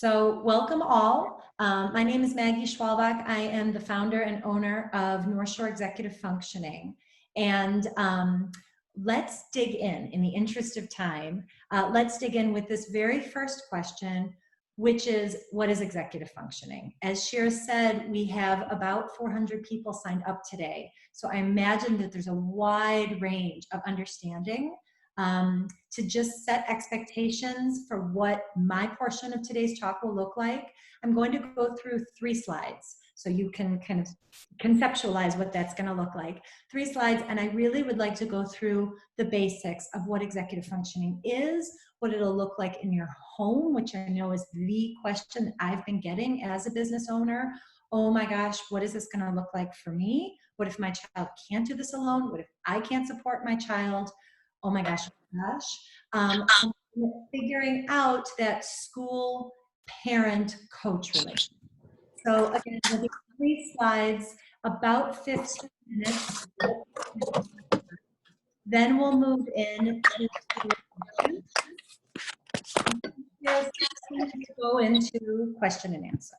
So welcome all. My name is Maggie Schwalbach. I am the founder and owner of North Shore Executive Functioning. And let's dig in the interest of time. Let's dig in with this very first question, which is, what is executive functioning? As Shira said, we have about 400 people signed up today. So I imagine that there's a wide range of understanding to just set expectations for what my portion of today's talk will look like. I'm going to go through 3 slides so you can kind of conceptualize what that's going to look like. 3 slides, and I really would like to go through the basics of what executive functioning is, what it'll look like in your home, which I know is the question that I've been getting as a business owner. Oh my gosh, what is this going to look like for me? What if my child can't do this alone? What if I can't support my child? Oh my gosh, figuring out that school parent coach relationship. So again, there'll be 3 slides, about 15 minutes. Then we'll move in to go into question and answer.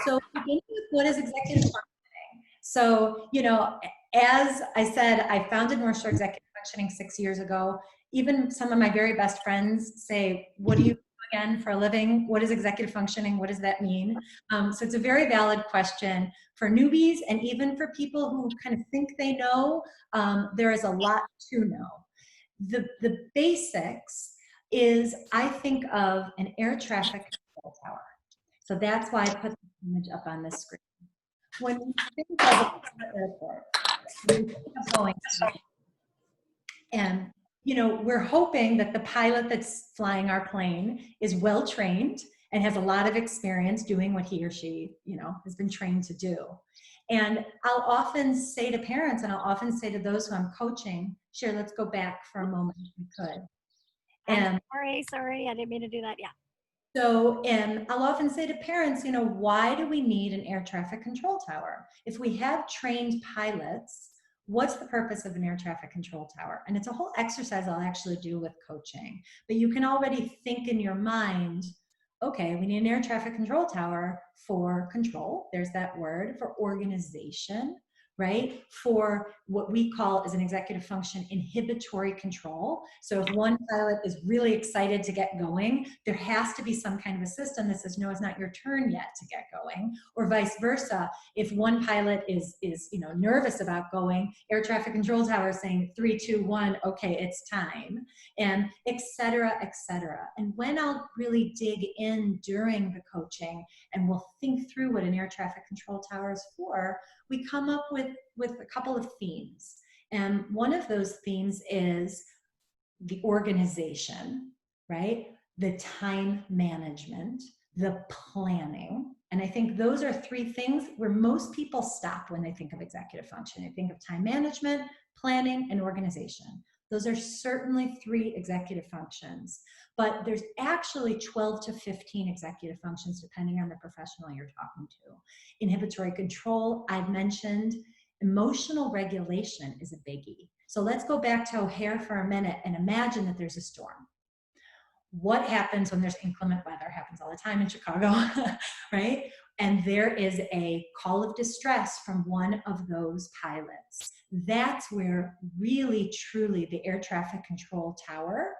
So beginning with what is executive functioning. So, you know, as I said, I founded North Shore Executive Functioning 6 years ago. Even some of my very best friends say, what do you do again for a living? What is executive functioning? What does that mean? So it's a very valid question for newbies and even for people who kind of think they know. There is a lot to know. The basics is, I think of an air traffic control tower. So that's why I put the image up on this screen. When you think of an airport, when you think of going, and you know, we're hoping that the pilot that's flying our plane is well trained and has a lot of experience doing what he or she, you know, has been trained to do. And I'll often say to parents, and I'll often say to those who I'm coaching, Sure, let's go back for a moment if we could. And sorry, I didn't mean to do that. Yeah. So, I'll often say to parents, you know, why do we need an air traffic control tower? If we have trained pilots, what's the purpose of an air traffic control tower? And it's a whole exercise I'll actually do with coaching. But you can already think in your mind, okay, we need an air traffic control tower for control. There's that word. For organization, right? For what we call as an executive function, inhibitory control. So if one pilot is really excited to get going, there has to be some kind of a system that says, no, it's not your turn yet to get going, or vice versa. If one pilot is you know, nervous about going, air traffic control tower is saying 3, 2, 1, okay, it's time, and et cetera, et cetera. And when I'll really dig in during the coaching and we'll think through what an air traffic control tower is for, we come up with a couple of themes. And one of those themes is the organization, right? The time management, the planning. And I think those are 3 things where most people stop when they think of executive function. They think of time management, planning, and organization. Those are certainly 3 executive functions, but there's actually 12 to 15 executive functions depending on the professional you're talking to. Inhibitory control, I've mentioned. Emotional regulation is a biggie. So let's go back to O'Hare for a minute and imagine that there's a storm. What happens when there's inclement weather? Happens all the time in Chicago, right? And there is a call of distress from one of those pilots. That's where really, truly the air traffic control tower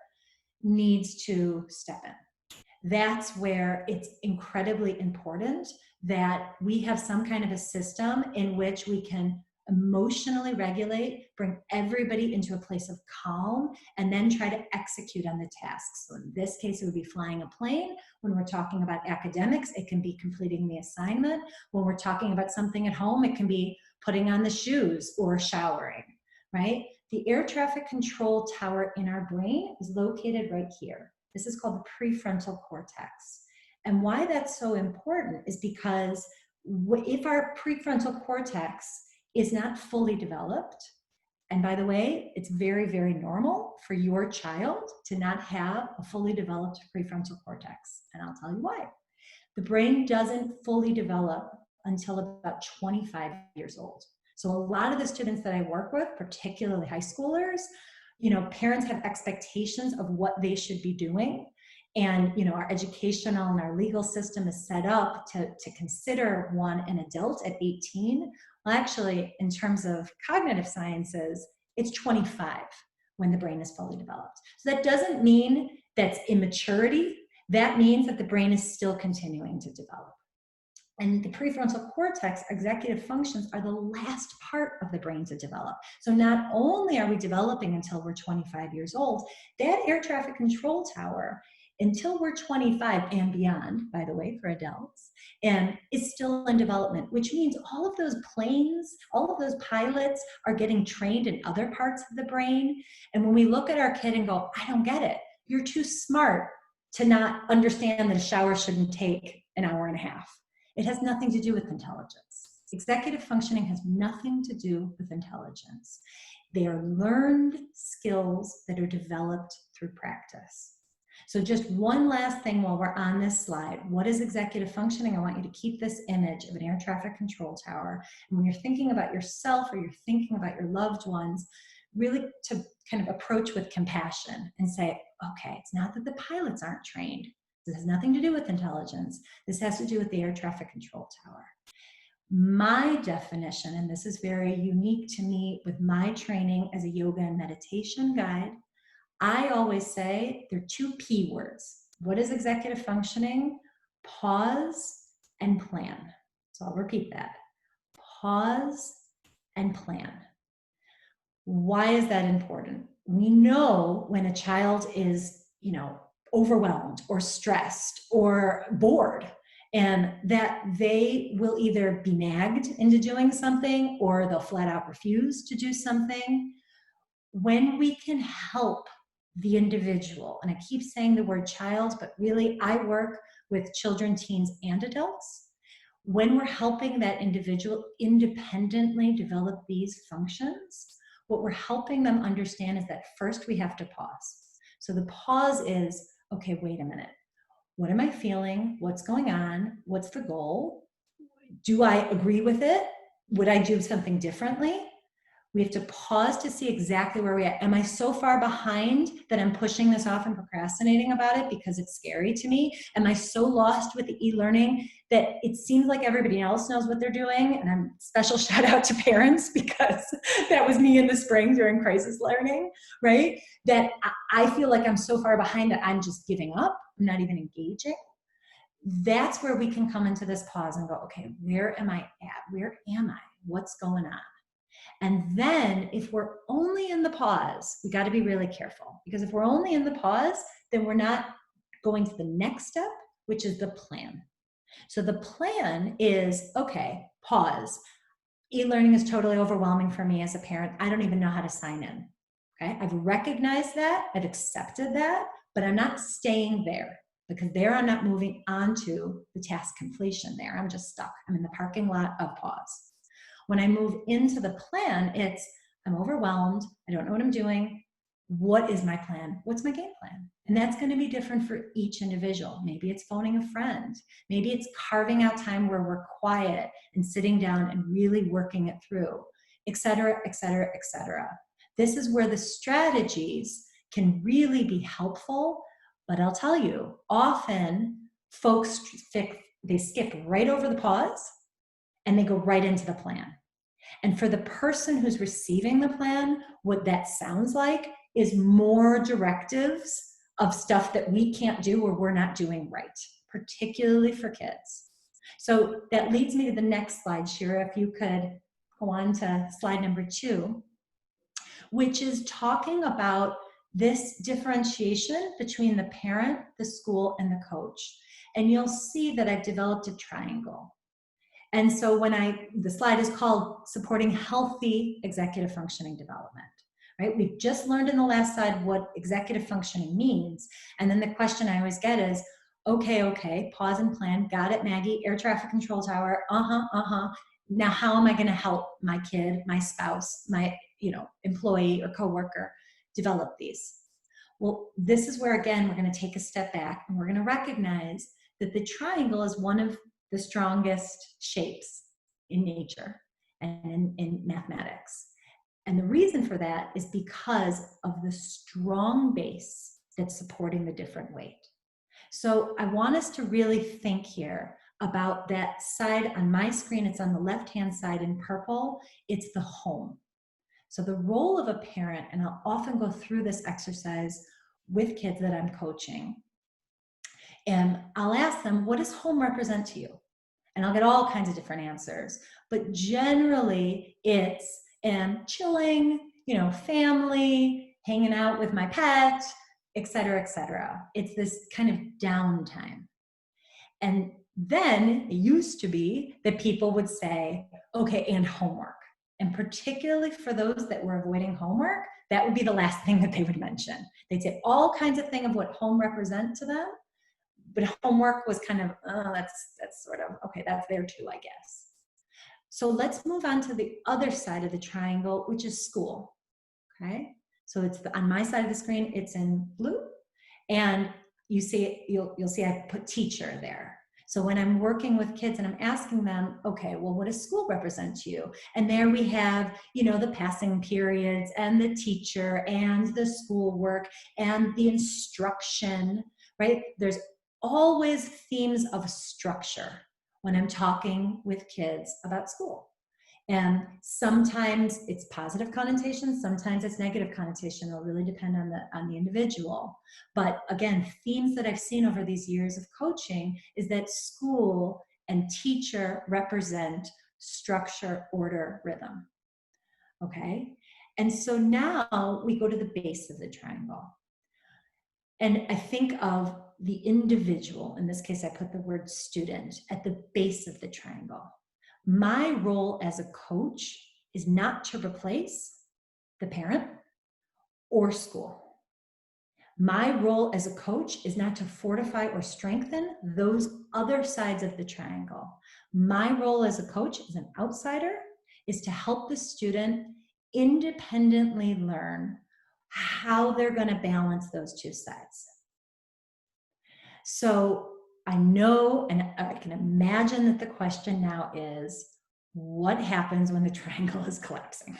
needs to step in. That's where it's incredibly important that we have some kind of a system in which we can emotionally regulate, bring everybody into a place of calm, and then try to execute on the tasks. So in this case, it would be flying a plane. When we're talking about academics, it can be completing the assignment. When we're talking about something at home, it can be putting on the shoes or showering, right? The air traffic control tower in our brain is located right here. This is called the prefrontal cortex. And why that's so important is because if our prefrontal cortex is not fully developed, and by the way, it's very, very normal for your child to not have a fully developed prefrontal cortex. And I'll tell you why. The brain doesn't fully develop until about 25 years old. So a lot of the students that I work with, particularly high schoolers, you know, parents have expectations of what they should be doing. And, you know, our educational and our legal system is set up to consider one an adult at 18. Well, actually, in terms of cognitive sciences, it's 25 when the brain is fully developed. So that doesn't mean that's immaturity. That means that the brain is still continuing to develop. And the prefrontal cortex executive functions are the last part of the brain to develop. So not only are we developing until we're 25 years old, that air traffic control tower, until we're 25 and beyond, by the way, for adults, and is still in development, which means all of those planes, all of those pilots are getting trained in other parts of the brain. And when we look at our kid and go, I don't get it, you're too smart to not understand that a shower shouldn't take an hour and a half. It has nothing to do with intelligence. Executive functioning has nothing to do with intelligence. They are learned skills that are developed through practice. So just one last thing while we're on this slide. What is executive functioning? I want you to keep this image of an air traffic control tower. And when you're thinking about yourself or you're thinking about your loved ones, really to kind of approach with compassion and say, okay, it's not that the pilots aren't trained. This has nothing to do with intelligence. This has to do with the air traffic control tower. My definition, and this is very unique to me with my training as a yoga and meditation guide, I always say there are two P words. What is executive functioning? Pause and plan. So I'll repeat that. Pause and plan. Why is that important? We know when a child is, you know, overwhelmed or stressed or bored, and that they will either be nagged into doing something or they'll flat out refuse to do something. When we can help the individual, and I keep saying the word child, but really I work with children, teens, and adults. When we're helping that individual independently develop these functions, what we're helping them understand is that first we have to pause. So the pause is, okay, wait a minute. What am I feeling? What's going on? What's the goal? Do I agree with it? Would I do something differently? We have to pause to see exactly where we are. Am I so far behind that I'm pushing this off and procrastinating about it because it's scary to me? Am I so lost with the e-learning that it seems like everybody else knows what they're doing? And I'm special shout out to parents because that was me in the spring during crisis learning, right? That I feel like I'm so far behind that I'm just giving up. I'm not even engaging. That's where we can come into this pause and go, okay, where am I at? Where am I? What's going on? And then if we're only in the pause, we got to be really careful, because if we're only in the pause, then we're not going to the next step, which is the plan. So the plan is, okay, pause. E-learning is totally overwhelming for me as a parent. I don't even know how to sign in. Okay, I've recognized that, I've accepted that, but I'm not staying there, because there I'm not moving on to the task completion there. I'm just stuck. I'm in the parking lot of pause. When I move into the plan, it's, I'm overwhelmed. I don't know what I'm doing. What is my plan? What's my game plan? And that's going to be different for each individual. Maybe it's phoning a friend. Maybe it's carving out time where we're quiet and sitting down and really working it through, et cetera, et cetera, et cetera. This is where the strategies can really be helpful. But I'll tell you, often folks they skip right over the pause and they go right into the plan. And for the person who's receiving the plan, what that sounds like is more directives of stuff that we can't do or we're not doing right, particularly for kids. So that leads me to the next slide, Shira, if you could go on to slide number 2, which is talking about this differentiation between the parent, the school, and the coach. And you'll see that I've developed a triangle. And so the slide is called Supporting Healthy Executive Functioning Development, right? We've just learned in the last slide what executive functioning means. And then the question I always get is, okay, pause and plan. Got it, Maggie, air traffic control tower. Now how am I gonna help my kid, my spouse, my employee or coworker develop these? Well, this is where, again, we're gonna take a step back and we're gonna recognize that the triangle is one of the strongest shapes in nature and in mathematics. And the reason for that is because of the strong base that's supporting the different weight. So I want us to really think here about that side on my screen. It's on the left-hand side in purple. It's the home. So the role of a parent, and I'll often go through this exercise with kids that I'm coaching, and I'll ask them, what does home represent to you? And I'll get all kinds of different answers. But generally, it's chilling, family, hanging out with my pet, et cetera, et cetera. It's this kind of downtime. And then it used to be that people would say, okay, and homework. And particularly for those that were avoiding homework, that would be the last thing that they would mention. They'd say all kinds of things of what home represent to them, but homework was kind of, that's sort of, okay, that's there too, I guess. So let's move on to the other side of the triangle, which is school, okay? So it's on my side of the screen, it's in blue, and you'll see I put teacher there. So when I'm working with kids and I'm asking them, okay, well, what does school represent to you? And there we have, the passing periods and the teacher and the schoolwork and the instruction, right? There's always themes of structure when I'm talking with kids about school. And sometimes it's positive connotation, sometimes it's negative connotation. It'll really depend on the individual. But again, themes that I've seen over these years of coaching is that school and teacher represent structure, order, rhythm. Okay? And so now we go to the base of the triangle. And I think of the individual, in this case I put the word student, at the base of the triangle. My role as a coach is not to replace the parent or school. My role as a coach is not to fortify or strengthen those other sides of the triangle. My role as a coach, as an outsider, is to help the student independently learn how they're going to balance those two sides. So I know, and I can imagine that the question now is, what happens when the triangle is collapsing?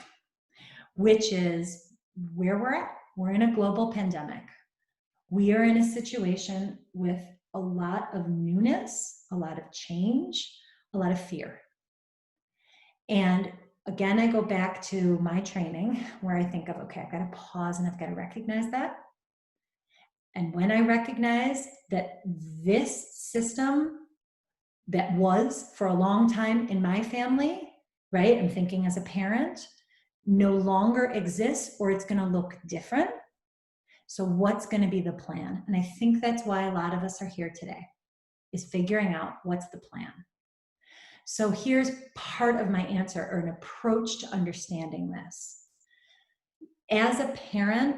Which is where we're at. We're in a global pandemic. We are in a situation with a lot of newness, a lot of change, a lot of fear. And again, I go back to my training where I think of, okay, I've got to pause and I've got to recognize that. And when I recognize that this system that was for a long time in my family, right? I'm thinking as a parent, no longer exists, or it's going to look different. So what's going to be the plan? And I think that's why a lot of us are here today, is figuring out what's the plan. So here's part of my answer, or an approach to understanding this. As a parent,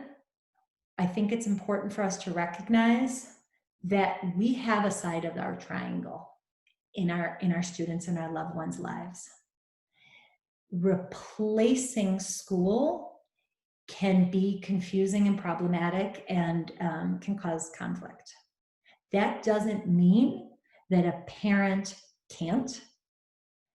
I think it's important for us to recognize that we have a side of our triangle in our students and our loved ones' lives. Replacing school can be confusing and problematic and can cause conflict. That doesn't mean that a parent can't.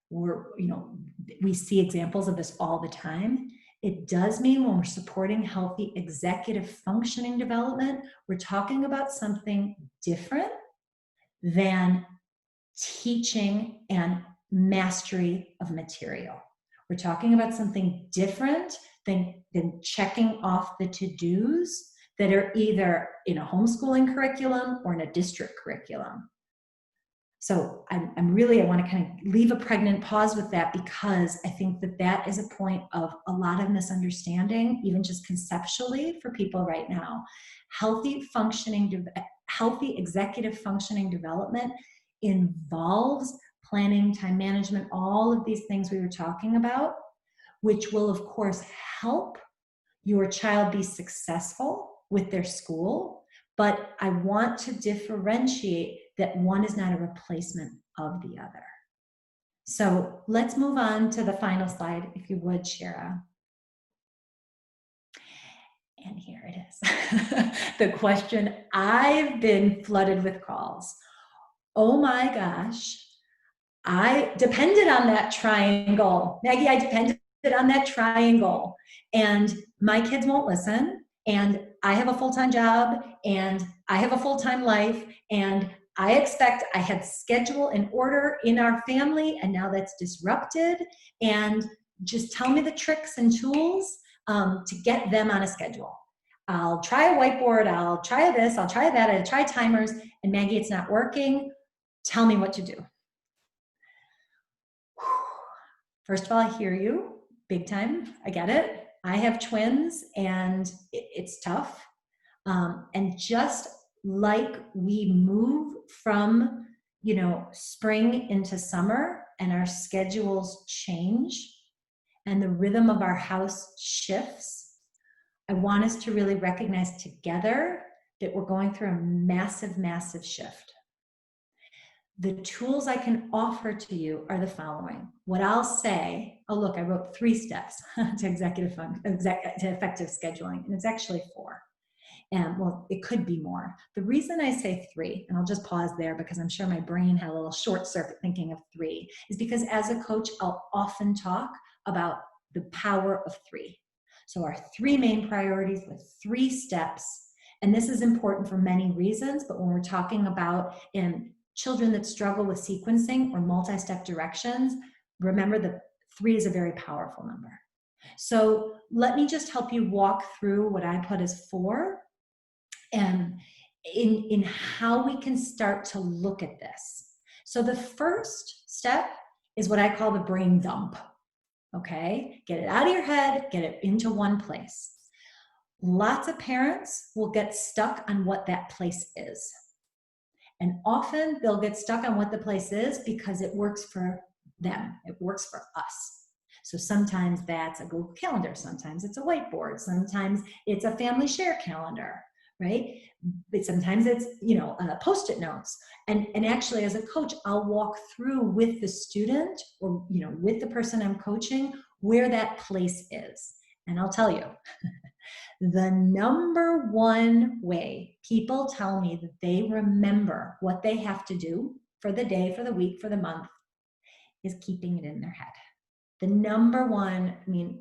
We see examples of this all the time. It does mean when we're supporting healthy executive functioning development, we're talking about something different than teaching and mastery of material. We're talking about something different than checking off the to-dos that are either in a homeschooling curriculum or in a district curriculum. So I want to kind of leave a pregnant pause with that, because I think that is a point of a lot of misunderstanding, even just conceptually, for people right now. Healthy executive functioning development involves planning, time management, all of these things we were talking about, which will of course help your child be successful with their school. But I want to differentiate that one is not a replacement of the other. So let's move on to the final slide, if you would, Shira. And here it is. The question, I've been flooded with calls. Oh my gosh, I depended on that triangle. Maggie, I depended on that triangle. And my kids won't listen. And I have a full-time job, and I have a full-time life, and I expect I had schedule and order in our family, and now that's disrupted. And just tell me the tricks and tools to get them on a schedule. I'll try a whiteboard, I'll try this, I'll try that, I'll try timers, and Maggie, it's not working. Tell me what to do. First of all, I hear you big time. I get it. I have twins, and it's tough. And just like we move from, spring into summer, and our schedules change and the rhythm of our house shifts, I want us to really recognize together that we're going through a massive, massive shift. The tools I can offer to you are the following. What I'll say, oh, look, I wrote 3 steps to effective scheduling, and it's actually 4. And well, it could be more. The reason I say 3, and I'll just pause there because I'm sure my brain had a little short circuit thinking of 3, is because as a coach, I'll often talk about the power of 3. So our 3 main priorities with 3 steps. And this is important for many reasons, but when we're talking about children that struggle with sequencing or multi-step directions, remember that 3 is a very powerful number. So let me just help you walk through what I put as 4 and in how we can start to look at this. So the first step is what I call the brain dump. Okay, get it out of your head, get it into one place. Lots of parents will get stuck on what that place is. And often they'll get stuck on what the place is because it works for them, it works for us. So sometimes that's a Google Calendar, sometimes it's a whiteboard, sometimes it's a family share calendar, right? But sometimes it's, Post-it notes. And actually as a coach, I'll walk through with the student or, with the person I'm coaching where that place is. And I'll tell you, the number one way people tell me that they remember what they have to do for the day, for the week, for the month, is keeping it in their head. The number one,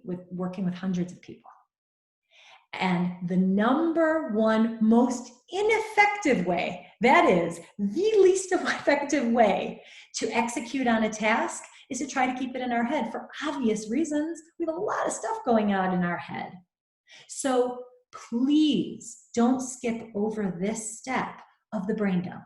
with working with hundreds of people. And the number one most ineffective way, that is the least effective way to execute on a task, is to try to keep it in our head for obvious reasons. We have a lot of stuff going on in our head. So please don't skip over this step of the brain dump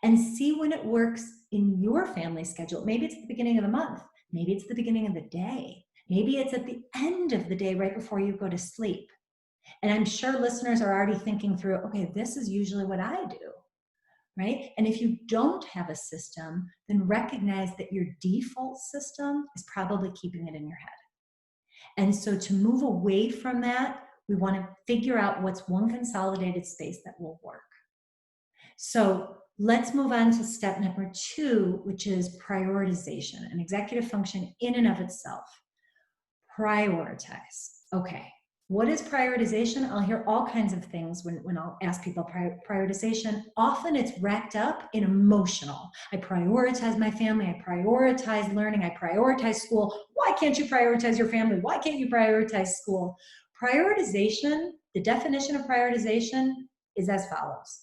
and see when it works in your family schedule. Maybe it's at the beginning of the month. Maybe it's the beginning of the day. Maybe it's at the end of the day right before you go to sleep. And I'm sure listeners are already thinking through, okay, this is usually what I do, right? And if you don't have a system, then recognize that your default system is probably keeping it in your head. And so to move away from that, we want to figure out what's one consolidated space that will work. So let's move on to step number 2, which is prioritization, an executive function in and of itself. Prioritize. Okay, what is prioritization? I'll hear all kinds of things when I'll ask people prioritization. Often it's wrapped up in emotional. I prioritize my family, I prioritize learning, I prioritize school. Why can't you prioritize your family? Why can't you prioritize school? Prioritization, the definition of prioritization is as follows.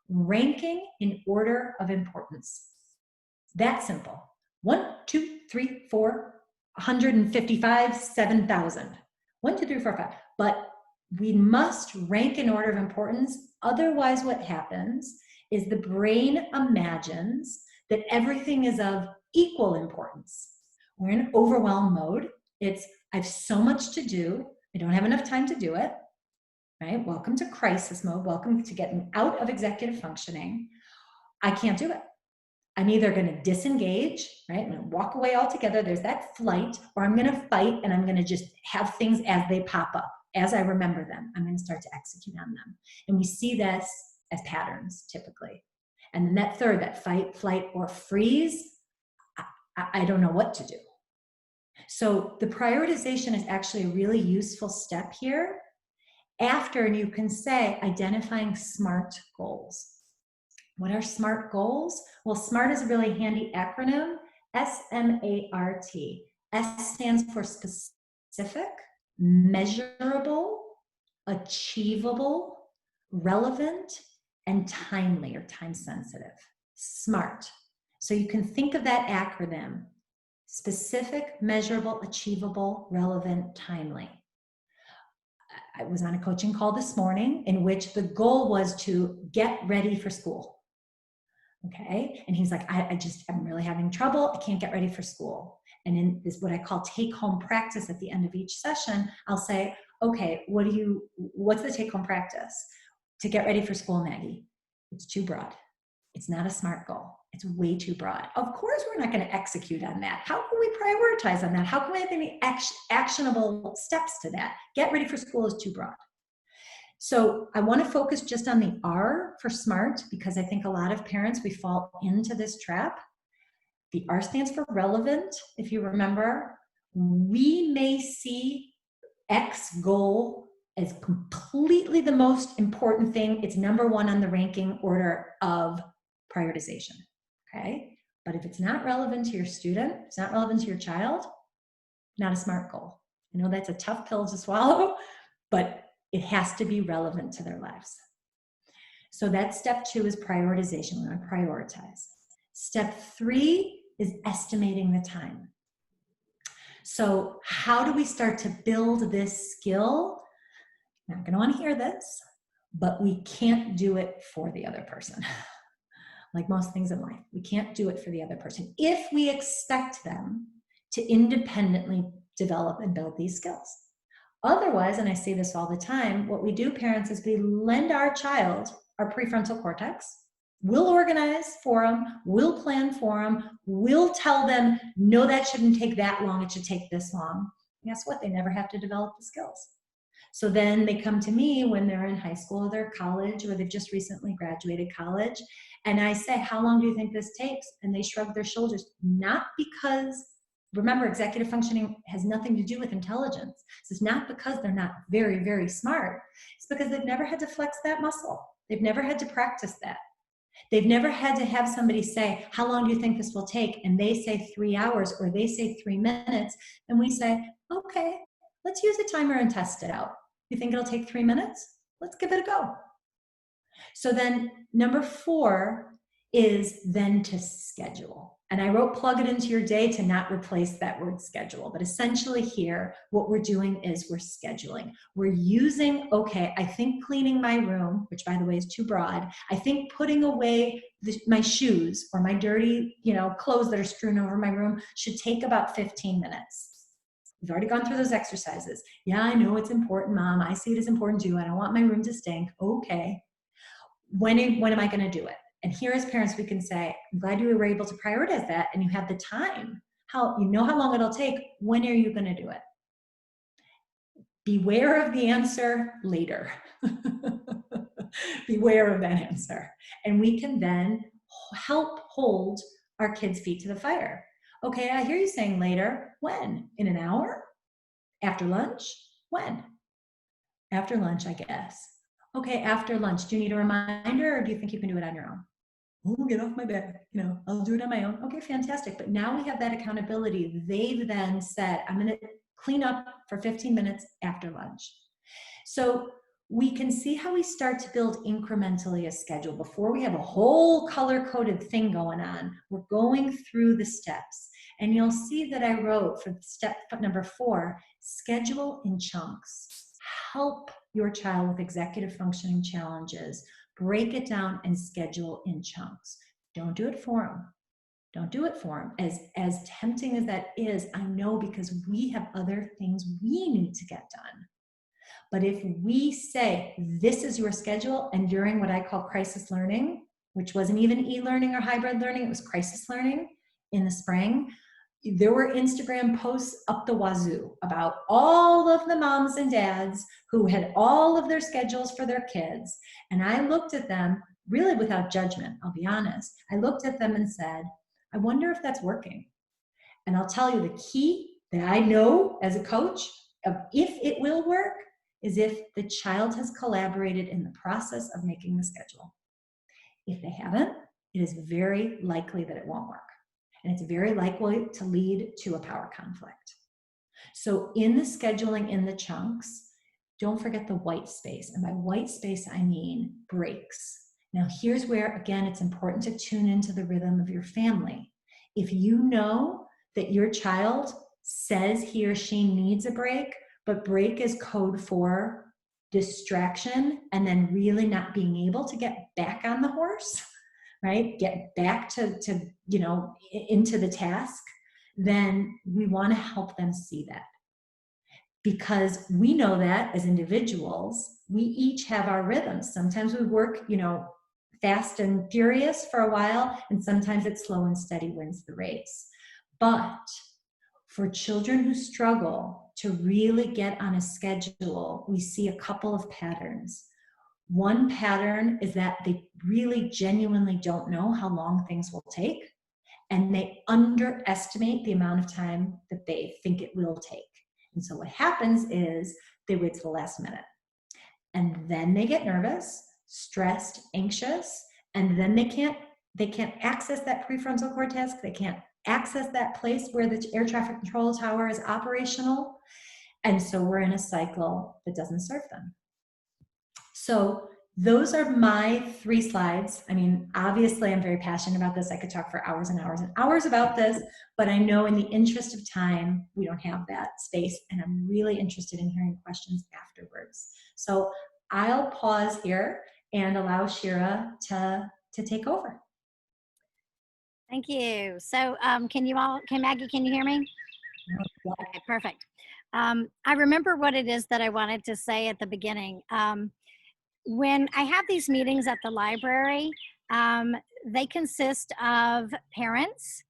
Ranking in order of importance. That's simple. 1, 2, 3, 4, 155, 7,000. 1, 2, 3, 4, 5. But we must rank in order of importance. Otherwise, what happens is the brain imagines that everything is of equal importance. We're in overwhelm mode. I have so much to do. I don't have enough time to do it. Right? Welcome to crisis mode. Welcome to getting out of executive functioning. I can't do it. I'm either going to disengage, right? I'm going to walk away altogether. There's that flight, or I'm going to fight and I'm going to just have things as they pop up, as I remember them. I'm going to start to execute on them. And we see this as patterns typically. And then that third, that fight, flight, or freeze, I don't know what to do. So the prioritization is actually a really useful step here. After, and you can say, identifying SMART goals. What are SMART goals? Well, SMART is a really handy acronym, S-M-A-R-T. S stands for specific, measurable, achievable, relevant, and timely or time sensitive. SMART. So you can think of that acronym: specific, measurable, achievable, relevant, timely. I was on a coaching call this morning in which the goal was to get ready for school. Okay. And he's like, I'm really having trouble. I can't get ready for school. And in this, what I call take home practice at the end of each session, I'll say, okay, what's the take home practice to get ready for school, Maggie? It's too broad. It's not a SMART goal. It's way too broad. Of course, we're not going to execute on that. How can we prioritize on that? How can we have any actionable steps to that? Get ready for school is too broad. So I want to focus just on the R for SMART, because I think a lot of parents, we fall into this trap. The R stands for relevant. If you remember, we may see X goal as completely the most important thing. It's number one on the ranking order of prioritization. Okay. But if it's not relevant to your student, it's not relevant to your child, not a SMART goal. I know that's a tough pill to swallow, but it has to be relevant to their lives. So that's step 2 is prioritization. We want to prioritize. Step 3 is estimating the time. So how do we start to build this skill? Not going to want to hear this, but we can't do it for the other person. Like most things in life, we can't do it for the other person if we expect them to independently develop and build these skills. Otherwise, and I say this all the time, what we do, parents, is we lend our child our prefrontal cortex. We'll organize for them, we'll plan for them, we'll tell them, no, that shouldn't take that long, it should take this long. And guess what? They never have to develop the skills. So then they come to me when they're in high school or they're college, or they've just recently graduated college, and I say, how long do you think this takes? And they shrug their shoulders, not because, remember, executive functioning has nothing to do with intelligence. It's not because they're not very, very smart. It's because they've never had to flex that muscle. They've never had to practice that. They've never had to have somebody say, how long do you think this will take? And they say 3 hours, or they say 3 minutes. And we say, okay, let's use a timer and test it out. You think it'll take 3 minutes? Let's give it a go. So then number 4 is then to schedule. And I wrote plug it into your day to not replace that word schedule. But essentially here, what we're doing is we're scheduling. We're using, okay, I think cleaning my room, which by the way is too broad, I think putting away my shoes or my dirty, clothes that are strewn over my room should take about 15 minutes. We've already gone through those exercises. Yeah, I know it's important, Mom. I see it as important too. I don't want my room to stink. Okay. When am I going to do it? And here as parents, we can say, I'm glad you were able to prioritize that and you have the time. How long it'll take. When are you going to do it? Beware of the answer later. Beware of that answer. And we can then help hold our kids' feet to the fire. Okay, I hear you saying later. When? In an hour? After lunch? When? After lunch, I guess. Okay, after lunch. Do you need a reminder, or do you think you can do it on your own? Oh, get off my back. I'll do it on my own. Okay, fantastic. But now we have that accountability. They've then said, I'm going to clean up for 15 minutes after lunch. So we can see how we start to build incrementally a schedule before we have a whole color-coded thing going on. We're going through the steps. And you'll see that I wrote for step number 4, schedule in chunks. Help your child with executive functioning challenges. Break it down and schedule in chunks. Don't do it for them. Don't do it for them. As tempting as that is, I know, because we have other things we need to get done. But if we say, this is your schedule, and during what I call crisis learning, which wasn't even e-learning or hybrid learning, it was crisis learning in the spring, there were Instagram posts up the wazoo about all of the moms and dads who had all of their schedules for their kids. And I looked at them really without judgment, I'll be honest. I looked at them and said, I wonder if that's working. And I'll tell you, the key that I know as a coach of if it will work is if the child has collaborated in the process of making the schedule. If they haven't, it is very likely that it won't work. And it's very likely to lead to a power conflict. So in the scheduling, in the chunks, don't forget the white space. And by white space, I mean breaks. Now, here's where, again, it's important to tune into the rhythm of your family. If you know that your child says he or she needs a break, but break is code for distraction and then really not being able to get back on the horse, right? Get back to into the task, then we want to help them see that. Because we know that as individuals, we each have our rhythms. Sometimes we work, fast and furious for a while, and sometimes it's slow and steady wins the race. But for children who struggle to really get on a schedule, we see a couple of patterns. One pattern is that they really genuinely don't know how long things will take, and they underestimate the amount of time that they think it will take. And so what happens is they wait to the last minute. And then they get nervous, stressed, anxious, and then they can't access that prefrontal cortex. They can't access that place where the air traffic control tower is operational. And so we're in a cycle that doesn't serve them. So those are my 3 slides. I mean, obviously I'm very passionate about this. I could talk for hours and hours and hours about this, but I know in the interest of time, we don't have that space, and I'm really interested in hearing questions afterwards. So I'll pause here and allow Shira to take over. Thank you. So can Maggie, can you hear me? Okay, perfect. I remember what it is that I wanted to say at the beginning. When I have these meetings at the library, they consist of parents,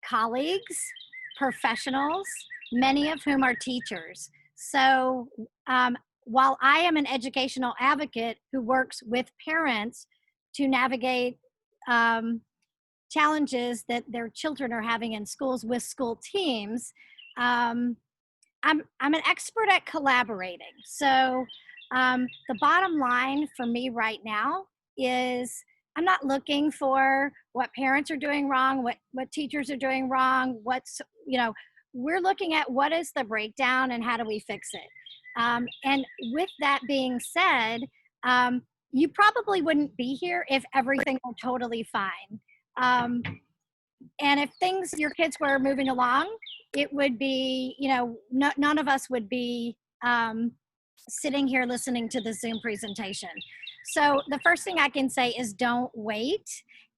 colleagues, professionals, many of whom are teachers. So while I am an educational advocate who works with parents to navigate challenges that their children are having in schools with school teams, I'm an expert at collaborating. So the bottom line for me right now is I'm not looking for what parents are doing wrong, what teachers are doing wrong, we're looking at what is the breakdown and how do we fix it. And with that being said, you probably wouldn't be here if everything were totally fine. And if your kids were moving along, it would be, none of us would be sitting here listening to the Zoom presentation. So the first thing I can say is don't wait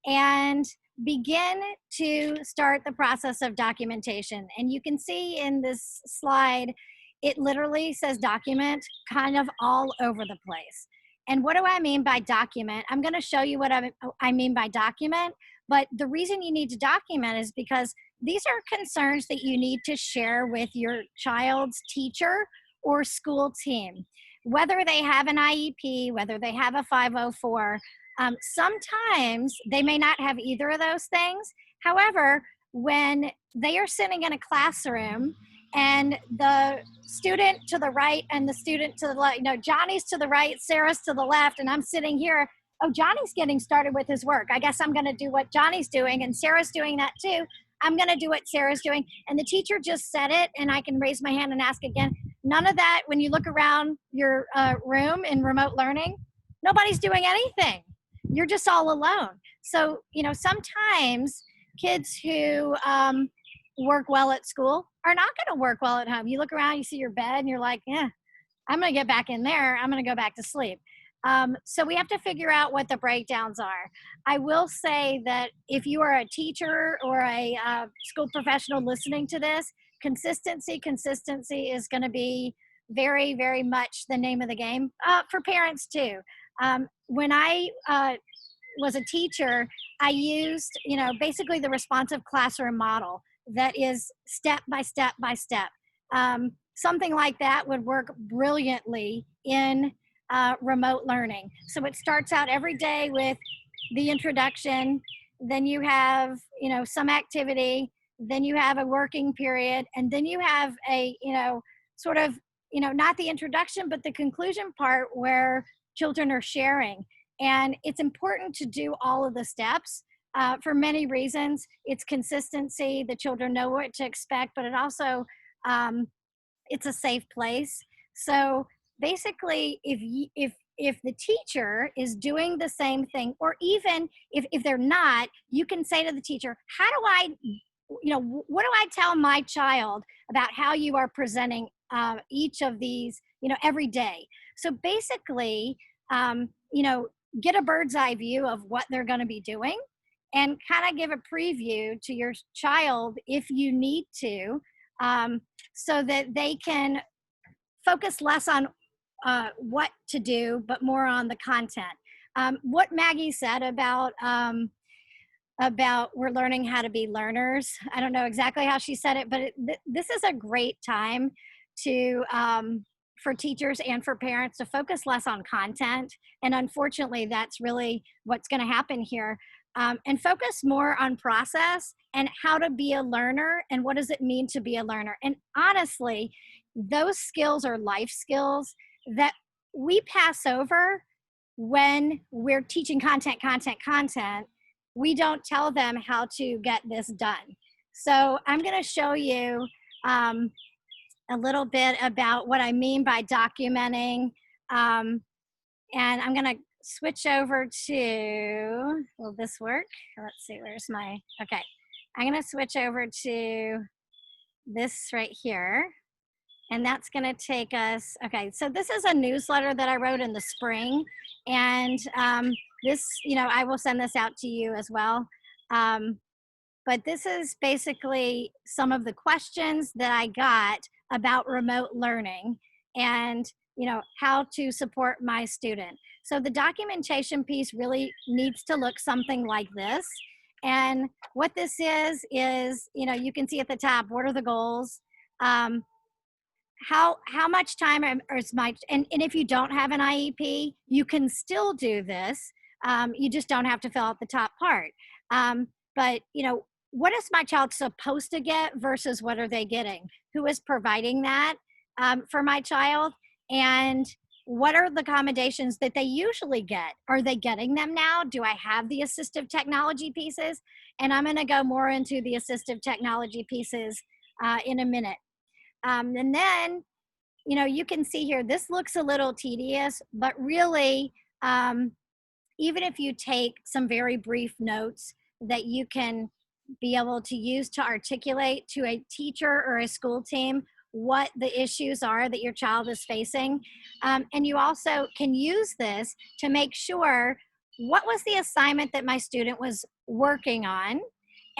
and begin to start the process of documentation. And you can see in this slide, it literally says document kind of all over the place. And what do I mean by document? I'm going to show you what I mean by document. But the reason you need to document is because these are concerns that you need to share with your child's teacher or school team. Whether they have an IEP, whether they have a 504, sometimes they may not have either of those things. However, when they are sitting in a classroom and the student to the right and the student to the left, Johnny's to the right, Sarah's to the left, and I'm sitting here, oh, Johnny's getting started with his work. I guess I'm going to do what Johnny's doing, and Sarah's doing that too. I'm going to do what Sarah's doing. And the teacher just said it, and I can raise my hand and ask again. None of that, when you look around your room in remote learning, nobody's doing anything. You're just all alone. So, sometimes kids who work well at school are not going to work well at home. You look around, you see your bed, and you're like, yeah, I'm going to get back in there. I'm going to go back to sleep. So we have to figure out what the breakdowns are. I will say that if you are a teacher or a school professional listening to this, consistency is going to be very, very much the name of the game for parents too. When I was a teacher, I used, basically the responsive classroom model that is step by step by step. Something like that would work brilliantly in remote learning. So it starts out every day with the introduction, then you have, some activity, then you have a working period, and then you have a, sort of, not the introduction, but the conclusion part where children are sharing. And it's important to do all of the steps for many reasons. It's consistency, the children know what to expect, but it also, it's a safe place. So basically, if if the teacher is doing the same thing, or even if they're not, you can say to the teacher, how do I, what do I tell my child about how you are presenting each of these, every day? So basically, get a bird's eye view of what they're going to be doing and kind of give a preview to your child if you need to, so that they can focus less on what to do, but more on the content. What Maggie said about we're learning how to be learners. I don't know exactly how she said it, but this is a great time to for teachers and for parents to focus less on content. And unfortunately, that's really what's going to happen here. And focus more on process and how to be a learner and what does it mean to be a learner. And honestly, those skills are life skills that we pass over when we're teaching content. We don't tell them how to get this done. So I'm going to show you a little bit about what I mean by documenting. And I'm going to switch over to, will this work? Let's see, where's my, okay. I'm going to switch over to this right here. And that's going to take us, okay, so this is a newsletter that I wrote in the spring. And this, I will send this out to you as well. But this is basically some of the questions that I got about remote learning and, how to support my student. So the documentation piece really needs to look something like this. And what this is, you can see at the top, what are the goals? How much time is my, and if you don't have an IEP, you can still do this. You just don't have to fill out the top part. But what is my child supposed to get versus what are they getting? Who is providing that for my child? And what are the accommodations that they usually get? Are they getting them now? Do I have the assistive technology pieces? And I'm going to go more into the assistive technology pieces in a minute. And then, you can see here, this looks a little tedious, but really, even if you take some very brief notes that you can be able to use to articulate to a teacher or a school team what the issues are that your child is facing. And you also can use this to make sure what was the assignment that my student was working on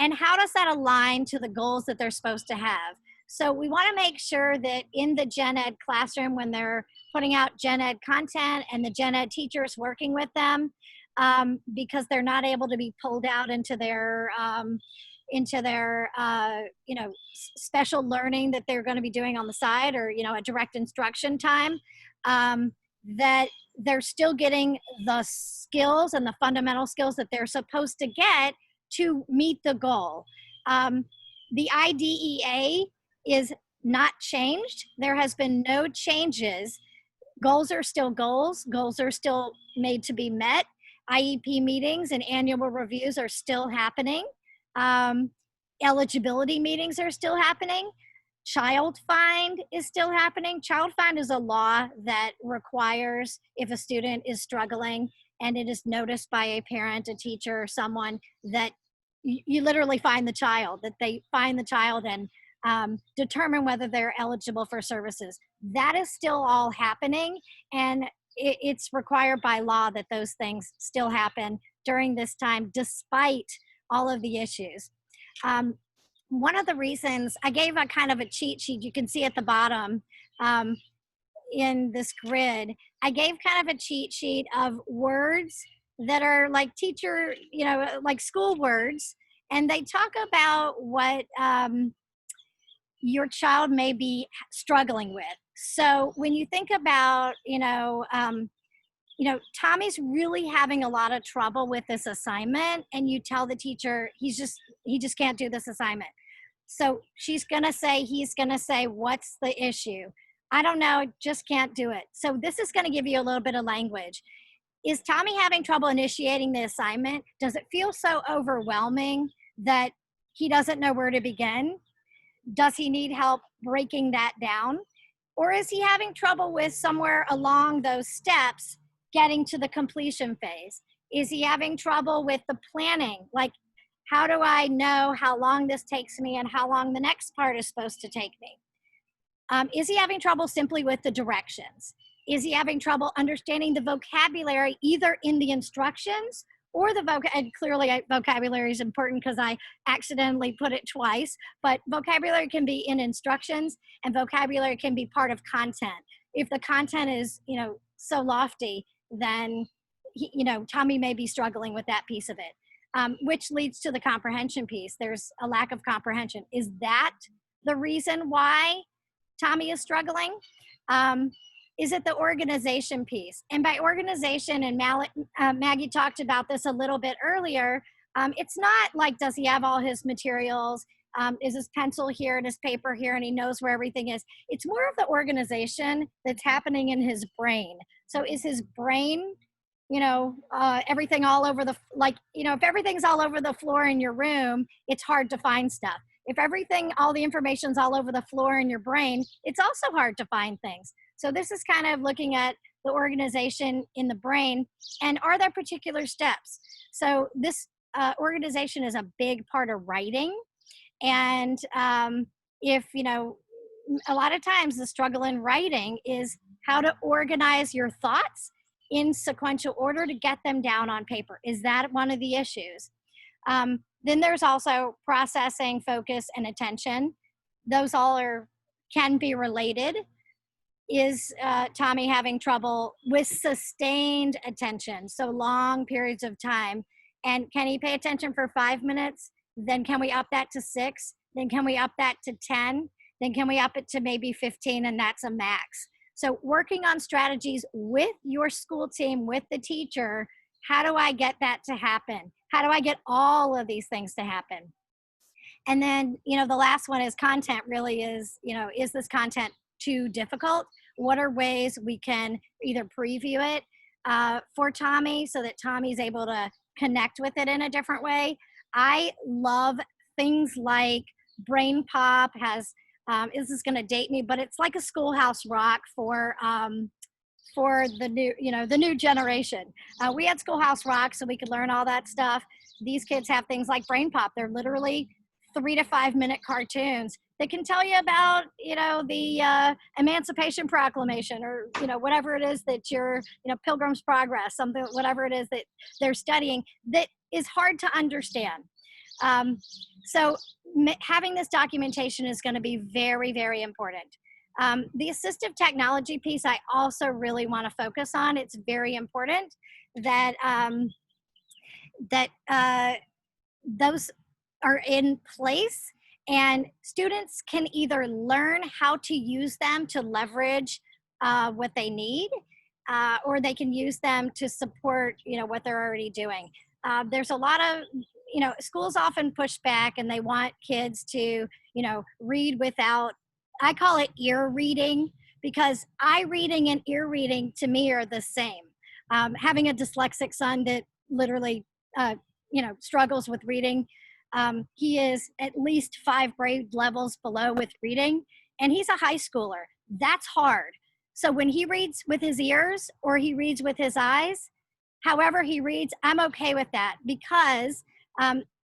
and how does that align to the goals that they're supposed to have. So we want to make sure that in the gen ed classroom, when they're putting out gen ed content and the gen ed teachers working with them, because they're not able to be pulled out into their special learning that they're going to be doing on the side, or a direct instruction time, that they're still getting the skills and the fundamental skills that they're supposed to get to meet the goal. The IDEA is not changed. There has been no changes. Goals are still goals. Goals are still made to be met. IEP meetings and annual reviews are still happening. Eligibility meetings are still happening. Child find is still happening. Child find is a law that requires, if a student is struggling and it is noticed by a parent, a teacher, or someone, that you literally find the child, that they find the child and determine whether they're eligible for services. That is still all happening, and it's required by law that those things still happen during this time, despite all of the issues. One of the reasons I gave a kind of a cheat sheet, you can see at the bottom in this grid, I gave kind of a cheat sheet of words that are like teacher, like school words, and they talk about what your child may be struggling with. So when you think about, Tommy's really having a lot of trouble with this assignment, and you tell the teacher he just can't do this assignment. So he's gonna say, what's the issue? I don't know, just can't do it. So this is gonna give you a little bit of language. Is Tommy having trouble initiating the assignment? Does it feel so overwhelming that he doesn't know where to begin? Does he need help breaking that down? Or is he having trouble with somewhere along those steps getting to the completion phase? Is he having trouble with the planning? Like, how do I know how long this takes me and how long the next part is supposed to take me? Is he having trouble simply with the directions? Is he having trouble understanding the vocabulary either in the instructions or the and clearly vocabulary is important because I accidentally put it twice, but vocabulary can be in instructions and vocabulary can be part of content. If the content is, so lofty, then, Tommy may be struggling with that piece of it, which leads to the comprehension piece. There's a lack of comprehension. Is that the reason why Tommy is struggling? Is it the organization piece? And by organization, and Maggie talked about this a little bit earlier, it's not like, does he have all his materials? Is his pencil here and his paper here and he knows where everything is? It's more of the organization that's happening in his brain. So is his brain, everything all over if everything's all over the floor in your room, it's hard to find stuff. If all the information's all over the floor in your brain, it's also hard to find things. So this is kind of looking at the organization in the brain, and are there particular steps? So this organization is a big part of writing. And if, a lot of times the struggle in writing is how to organize your thoughts in sequential order to get them down on paper. Is that one of the issues? Then there's also processing, focus, and attention. Those all can be related. Is Tommy having trouble with sustained attention? So long periods of time. And can he pay attention for 5 minutes? Then can we up that to 6? Then can we up that to 10? Then can we up it to maybe 15? And that's a max. So working on strategies with your school team, with the teacher, how do I get that to happen? How do I get all of these things to happen? And then, the last one is content really is this content too difficult? What are ways we can either preview it for Tommy so that Tommy's able to connect with it in a different way? I love things like Brain Pop has, this is going to date me, but it's like a Schoolhouse Rock for the new generation. We had Schoolhouse Rock so we could learn all that stuff. These kids have things like Brain Pop. They're literally 3 to 5 minute cartoons. They can tell you about, the Emancipation Proclamation, or, whatever it is that you're, Pilgrim's Progress, something, whatever it is that they're studying that is hard to understand. So having this documentation is going to be very, very important. The assistive technology piece, I also really want to focus on. It's very important that those are in place, and students can either learn how to use them to leverage what they need, or they can use them to support, what they're already doing. There's a lot of, schools often push back and they want kids to, read without, I call it ear reading, because eye reading and ear reading to me are the same. Having a dyslexic son that literally, struggles with reading, he is at least 5 grade levels below with reading, and he's a high schooler. That's hard. So when he reads with his ears or he reads with his eyes, however he reads, I'm okay with that, because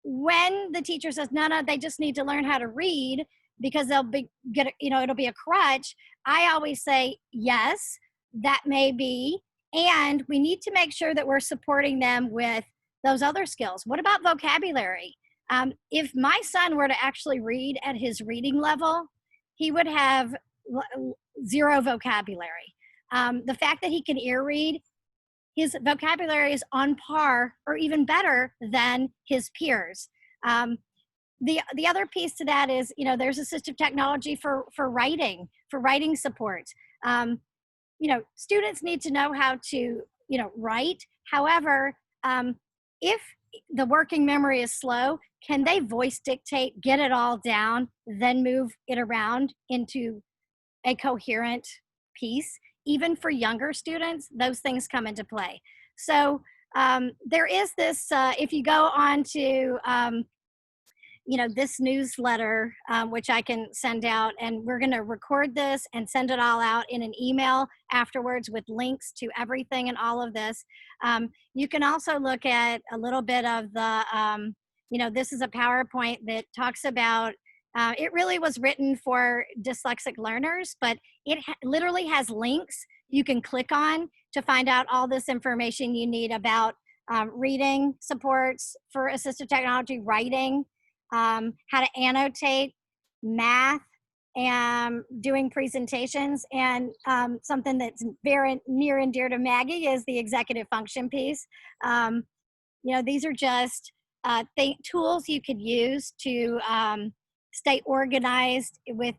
when the teacher says, no, they just need to learn how to read because it'll be a crutch, I always say, yes, that may be, and we need to make sure that we're supporting them with those other skills. What about vocabulary? If my son were to actually read at his reading level, he would have 0 vocabulary. The fact that he can ear read, his vocabulary is on par or even better than his peers. The other piece to that is, there's assistive technology for writing support. Students need to know how to, write. However, if the working memory is slow, can they voice dictate, get it all down, then move it around into a coherent piece? Even for younger students, those things come into play. So there is this, if you go on to, this newsletter, which I can send out, and we're going to record this and send it all out in an email afterwards with links to everything and all of this. You can also look at a little bit of this is a PowerPoint that talks about. It really was written for dyslexic learners, but it literally has links you can click on to find out all this information you need about reading supports for assistive technology, writing, how to annotate, math, and doing presentations. And something that's very near and dear to Maggie is the executive function piece. These are just tools you could use to stay organized with,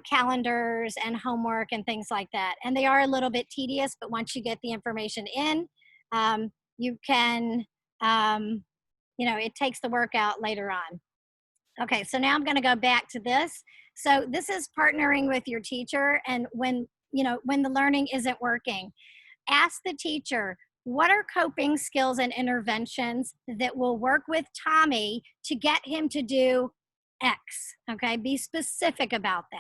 calendars and homework and things like that. And they are a little bit tedious, but once you get the information in, you can, it takes the work out later on. Okay, so now I'm going to go back to this. So this is partnering with your teacher, and when the learning isn't working, ask the teacher, what are coping skills and interventions that will work with Tommy to get him to do X? Okay, be specific about that.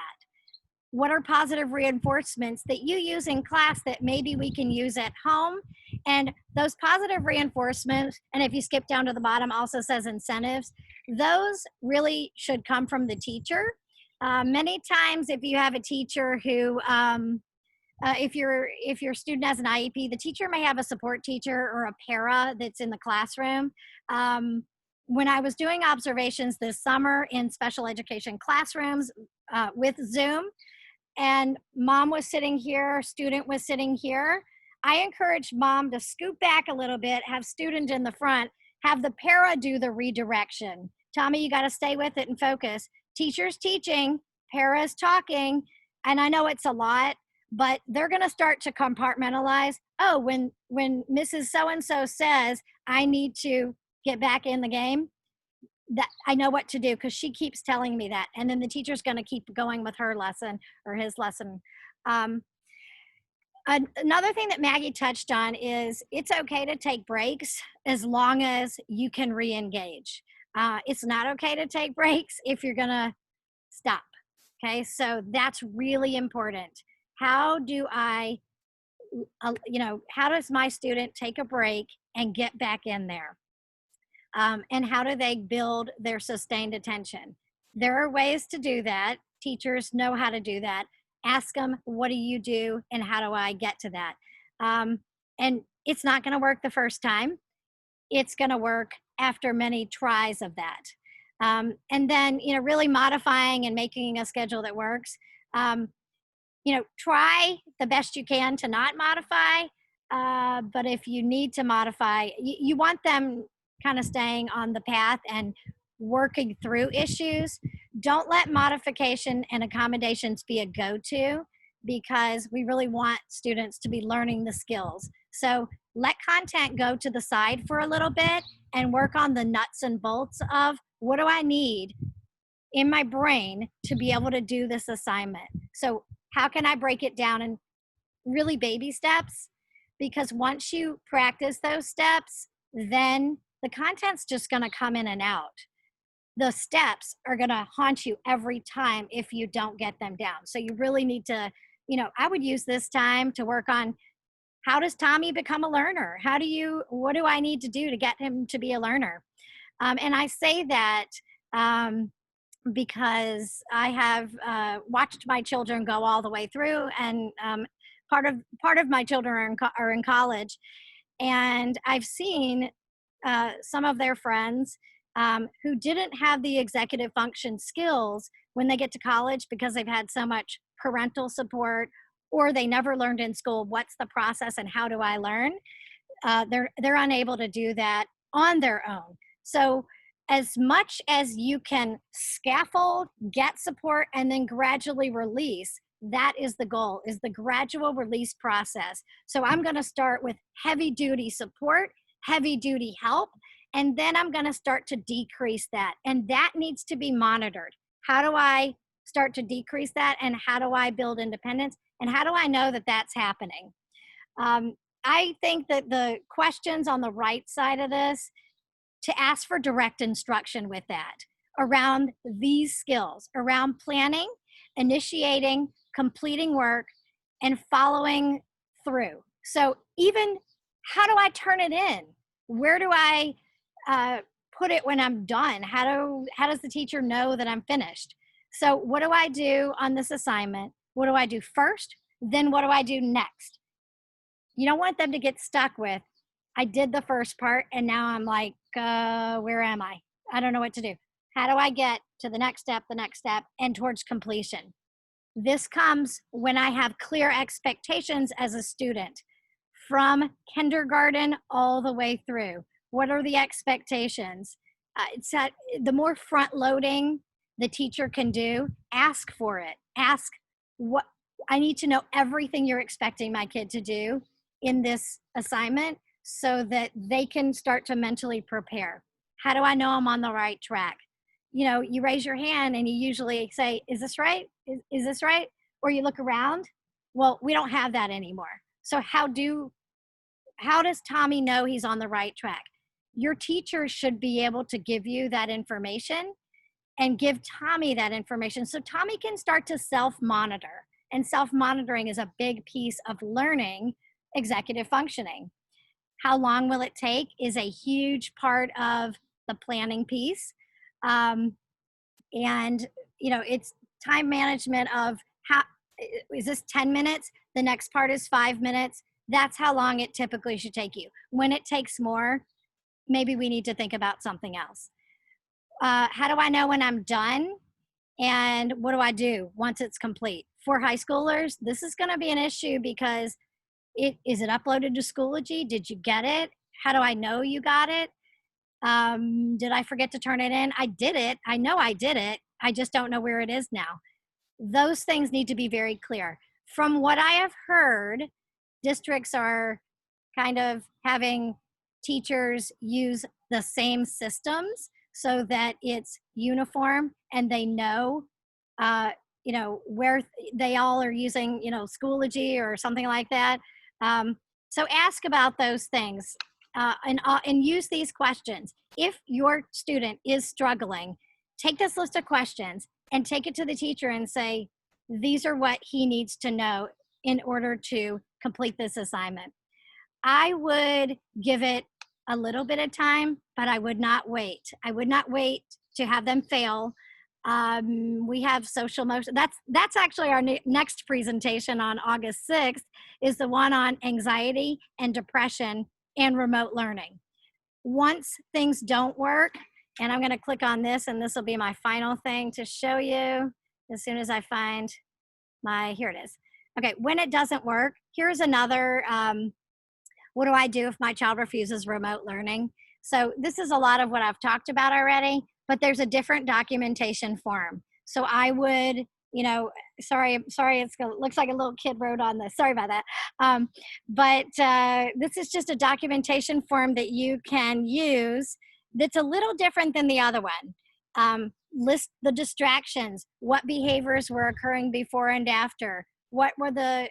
What are positive reinforcements that you use in class that maybe we can use at home? And those positive reinforcements, and if you skip down to the bottom, also says incentives, those really should come from the teacher. Many times, if you have a teacher who, if your student has an IEP, the teacher may have a support teacher or a para that's in the classroom. When I was doing observations this summer in special education classrooms with Zoom, and mom was sitting here, student was sitting here, I encouraged mom to scoot back a little bit, have student in the front, have the para do the redirection. Tommy, you got to stay with it and focus. Teacher's teaching, para's talking, and I know it's a lot, but they're going to start to compartmentalize. Oh, when Mrs. So-and-so says, I need to get back in the game, that I know what to do because she keeps telling me that. And then the teacher's going to keep going with her lesson or his lesson. Another thing that Maggie touched on is it's okay to take breaks as long as you can re-engage. It's not okay to take breaks if you're going to stop. Okay, so that's really important. How do how does my student take a break and get back in there? And how do they build their sustained attention? There are ways to do that. Teachers know how to do that. Ask them, what do you do and how do I get to that? And it's not going to work the first time. It's going to work after many tries of that. And then, really modifying and making a schedule that works. Try the best you can to not modify. But if you need to modify, you want them kind of staying on the path and working through issues. Don't let modification and accommodations be a go-to, because we really want students to be learning the skills. So let content go to the side for a little bit and work on the nuts and bolts of what do I need in my brain to be able to do this assignment. So how can I break it down in really baby steps? Because once you practice those steps, then the content's just going to come in and out. The steps are going to haunt you every time if you don't get them down. So you really need to, I would use this time to work on, how does Tommy become a learner? What do I need to do to get him to be a learner? And I say that because I have watched my children go all the way through, and part of my children are in college, and I've seen some of their friends who didn't have the executive function skills when they get to college because they've had so much parental support, or they never learned in school what's the process and how do I learn. They're unable to do that on their own. So as much as you can scaffold, get support, and then gradually release, that is the goal, is the gradual release process. So I'm going to start with heavy duty support, heavy duty help, and then I'm going to start to decrease that. And that needs to be monitored. How do I start to decrease that? And how do I build independence? And how do I know that that's happening? I think that the questions on the right side of this, to ask for direct instruction with that. around these skills, around planning, initiating, completing work, and following through. So even how do I turn it in? Where do I uh, put it when I'm done? How does the teacher know that I'm finished? So what do I do on this assignment? What do I do first? Then what do I do next? You don't want them to get stuck with, I did the first part and now I'm like, where am I? I don't know what to do. How do I get to the next step, and towards completion? This comes when I have clear expectations as a student from kindergarten all the way through. What are the expectations? It's that the more front loading the teacher can do, ask for it. Ask what I need to know everything you're expecting my kid to do in this assignment so that they can start to mentally prepare. How do I know I'm on the right track? You know, you raise your hand and you usually say, is this right? Is this right? Or you look around. Well, we don't have that anymore. So how does Tommy know he's on the right track? Your teacher should be able to give you that information and give Tommy that information so Tommy can start to self-monitor. And self-monitoring is a big piece of learning executive functioning. How long will it take is a huge part of the planning piece. And, you know, it's time management of how is this 10 minutes? The next part is 5 minutes. That's how long it typically should take you. When it takes more, maybe we need to think about something else. How do I know when I'm done? And what do I do once it's complete? For high schoolers, this is going to be an issue because is it uploaded to Schoology? Did you get it? How do I know you got it? Did I forget to turn it in? I did it. I know I did it. I just don't know where it is now. Those things need to be very clear. From what I have heard, districts are kind of having teachers use the same systems so that it's uniform and they know, where they all are using, Schoology or something like that. So ask about those things and use these questions. If your student is struggling, take this list of questions and take it to the teacher and say, these are what he needs to know in order to complete this assignment. I would give it a little bit of time, but I would not wait. I would not wait to have them fail. We have social motion. That's actually our next presentation on August 6th is the one on anxiety and depression and remote learning. Once things don't work, and I'm going to click on this, and this will be my final thing to show you as soon as I find here it is. Okay, when it doesn't work, here's another, what do I do if my child refuses remote learning? So this is a lot of what I've talked about already, but there's a different documentation form. So I would, sorry, it looks like a little kid wrote on this. Sorry about that. But this is just a documentation form that you can use that's a little different than the other one. List the distractions, what behaviors were occurring before and after, what were the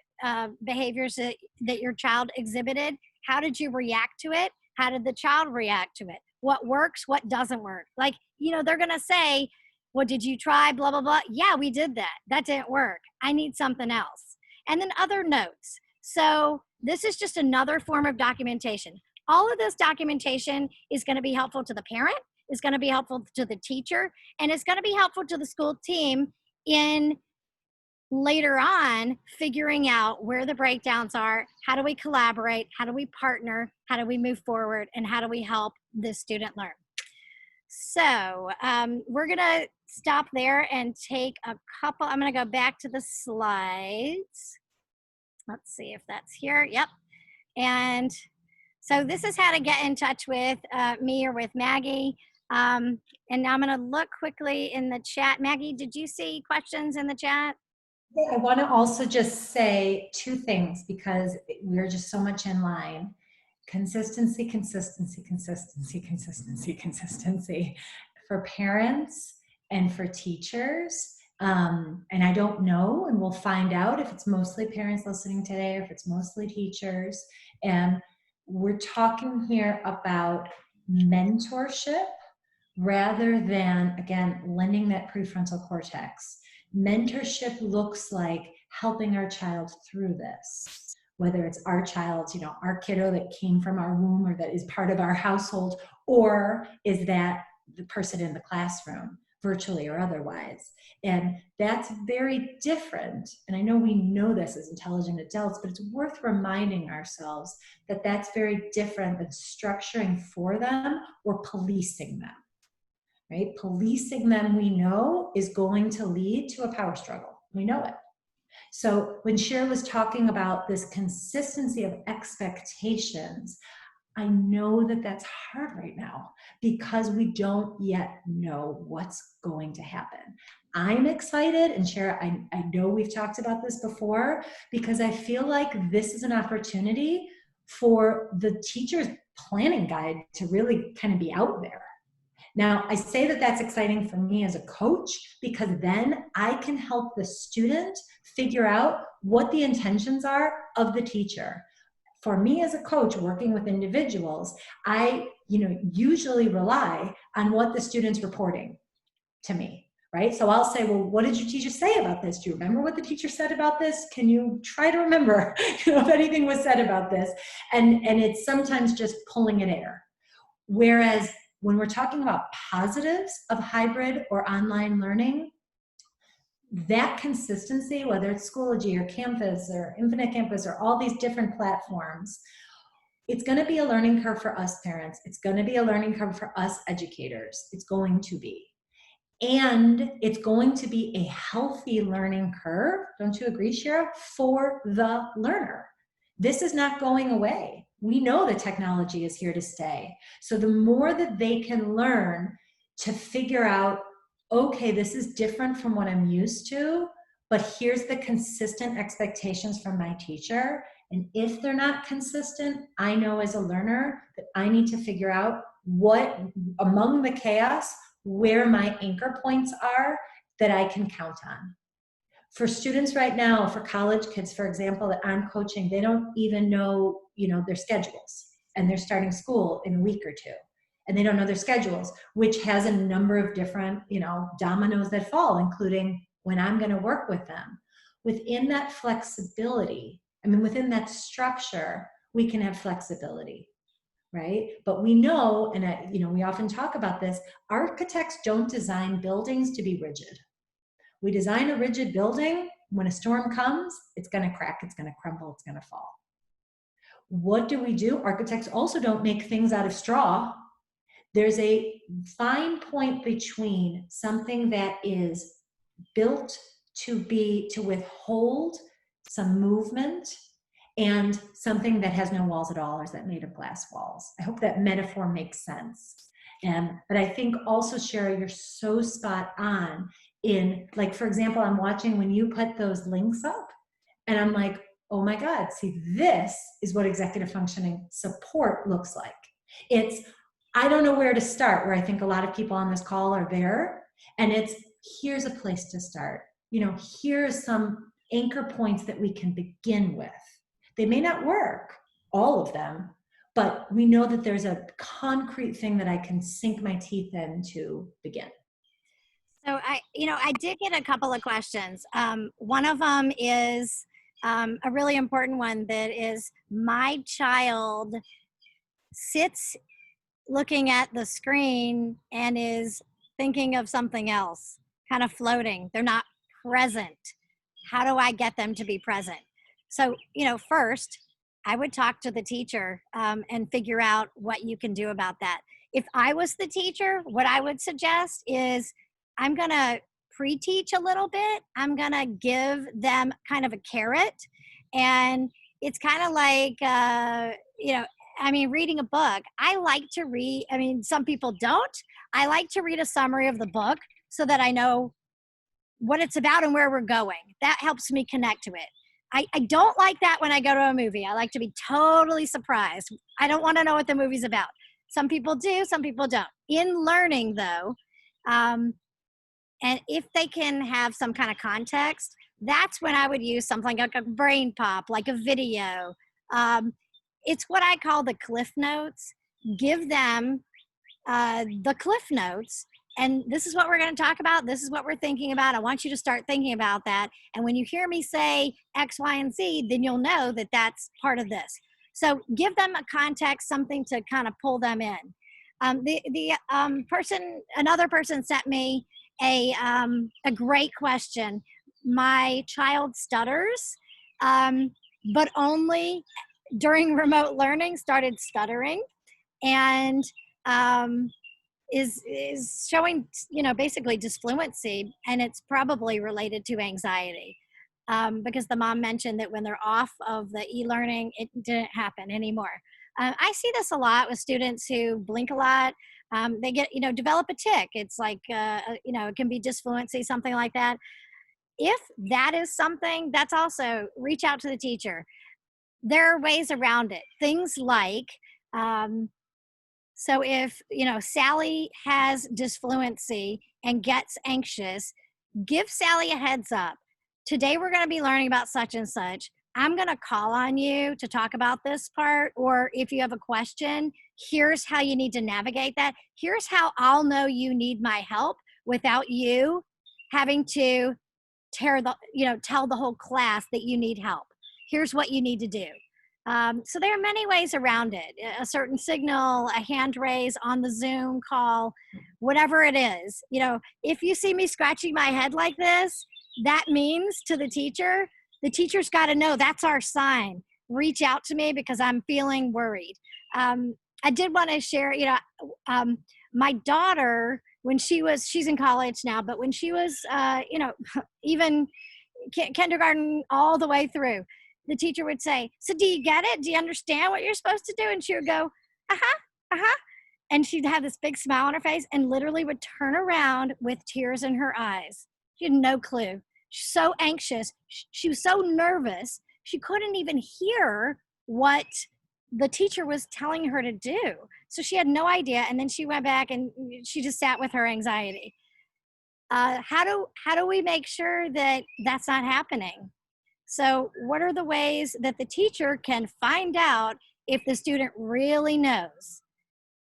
behaviors that your child exhibited, how did you react to it, how did the child react to it, what works, what doesn't work. Like, they're going to say, well, did you try blah, blah, blah? Yeah, we did that didn't work, I need something else. And then other notes. So this is just another form of documentation. All of this documentation is going to be helpful to the parent, is going to be helpful to the teacher, and it's going to be helpful to the school team in later on figuring out where the breakdowns are, how do we collaborate, how do we partner, how do we move forward, and how do we help this student learn. So we're going to stop there and take a couple. I'm going to go back to the slides. Let's see if that's here. Yep. And so this is how to get in touch with me or with Maggie. And now I'm going to look quickly in the chat. Maggie, did you see questions in the chat? I want to also just say two things because we're just so much in line. Consistency, consistency, consistency, consistency, consistency for parents and for teachers. And I don't know, and we'll find out if it's mostly parents listening today or if it's mostly teachers. And we're talking here about mentorship rather than, again, lending that prefrontal cortex. Mentorship looks like helping our child through this, whether it's our child, our kiddo that came from our womb or that is part of our household, or is that the person in the classroom, virtually or otherwise. And that's very different. And I know we know this as intelligent adults, but it's worth reminding ourselves that that's very different than structuring for them or policing them, right? Policing them, we know, is going to lead to a power struggle. We know it. So when Cher was talking about this consistency of expectations, I know that that's hard right now because we don't yet know what's going to happen. I'm excited, and Cher, I know we've talked about this before, because I feel like this is an opportunity for the teacher's planning guide to really kind of be out there. Now, I say that that's exciting for me as a coach because then I can help the student figure out what the intentions are of the teacher. For me as a coach working with individuals, I usually rely on what the student's reporting to me, right? So I'll say, well, what did your teacher say about this? Do you remember what the teacher said about this? Can you try to remember if anything was said about this? And it's sometimes just pulling at air. Whereas when we're talking about positives of hybrid or online learning, that consistency, whether it's Schoology or Campus or Infinite Campus or all these different platforms, it's going to be a learning curve for us parents. It's going to be a learning curve for us educators. It's going to be. And it's going to be a healthy learning curve, don't you agree, Shira, for the learner. This is not going away. We know the technology is here to stay. So the more that they can learn to figure out, okay, this is different from what I'm used to, but here's the consistent expectations from my teacher. And if they're not consistent, I know as a learner that I need to figure out what, among the chaos, where my anchor points are that I can count on. For students right now, for college kids, for example, that I'm coaching, they don't even know, their schedules, and they're starting school in a week or two, and they don't know their schedules, which has a number of different, dominoes that fall, including when I'm going to work with them. Within that flexibility, within that structure, we can have flexibility, right? But we know, and we often talk about this, architects don't design buildings to be rigid. We design a rigid building, when a storm comes, it's going to crack, it's going to crumble, it's going to fall. What do? Architects also don't make things out of straw. There's a fine point between something that is built to withhold some movement and something that has no walls at all, or is that made of glass walls. I hope that metaphor makes sense. But I think also, Sherry, you're so spot on in, like, for example, I'm watching when you put those links up, and I'm like, oh my God, see, this is what executive functioning support looks like. I don't know where to start, where I think a lot of people on this call are there, and here's a place to start. Here's some anchor points that we can begin with. They may not work, all of them, but we know that there's a concrete thing that I can sink my teeth in to begin. So I did get a couple of questions. One of them is a really important one, that is, my child sits looking at the screen and is thinking of something else, kind of floating. They're not present. How do I get them to be present? So, first, I would talk to the teacher and figure out what you can do about that. If I was the teacher, what I would suggest is, I'm going to pre-teach a little bit. I'm going to give them kind of a carrot. And it's kind of like, reading a book. I like to read. Some people don't. I like to read a summary of the book so that I know what it's about and where we're going. That helps me connect to it. I don't like that when I go to a movie. I like to be totally surprised. I don't want to know what the movie's about. Some people do, some people don't. In learning, though, and if they can have some kind of context, that's when I would use something like a brain pop, like a video. It's what I call the cliff notes. Give them the cliff notes. And this is what we're going to talk about. This is what we're thinking about. I want you to start thinking about that. And when you hear me say X, Y, and Z, then you'll know that that's part of this. So give them a context, something to kind of pull them in. Another person sent me a great question. My child stutters, but only during remote learning started stuttering, and is showing, basically disfluency, and it's probably related to anxiety, because the mom mentioned that when they're off of the e-learning, it didn't happen anymore. I see this a lot with students who blink a lot. They get, develop a tick. It's like, it can be disfluency, something like that. If that is something, that's also reach out to the teacher. There are ways around it. Things like, so if, Sally has disfluency and gets anxious, give Sally a heads up. Today we're going to be learning about such and such. I'm going to call on you to talk about this part, or if you have a question, here's how you need to navigate that. Here's how I'll know you need my help without you having to tell the whole class that you need help. Here's what you need to do. So there are many ways around it. A certain signal, a hand raise on the Zoom call, whatever it is. If you see me scratching my head like this, that means to the teacher's got to know that's our sign. Reach out to me because I'm feeling worried. I did want to share, my daughter, when she's in college now, but when she was, even kindergarten all the way through, the teacher would say, so do you get it? Do you understand what you're supposed to do? And she would go, uh-huh, uh-huh. And she'd have this big smile on her face and literally would turn around with tears in her eyes. She had no clue. She's so anxious. She was so nervous. She couldn't even hear what the teacher was telling her to do. So she had no idea. And then she went back and she just sat with her anxiety. How do we make sure that that's not happening? So what are the ways that the teacher can find out if the student really knows?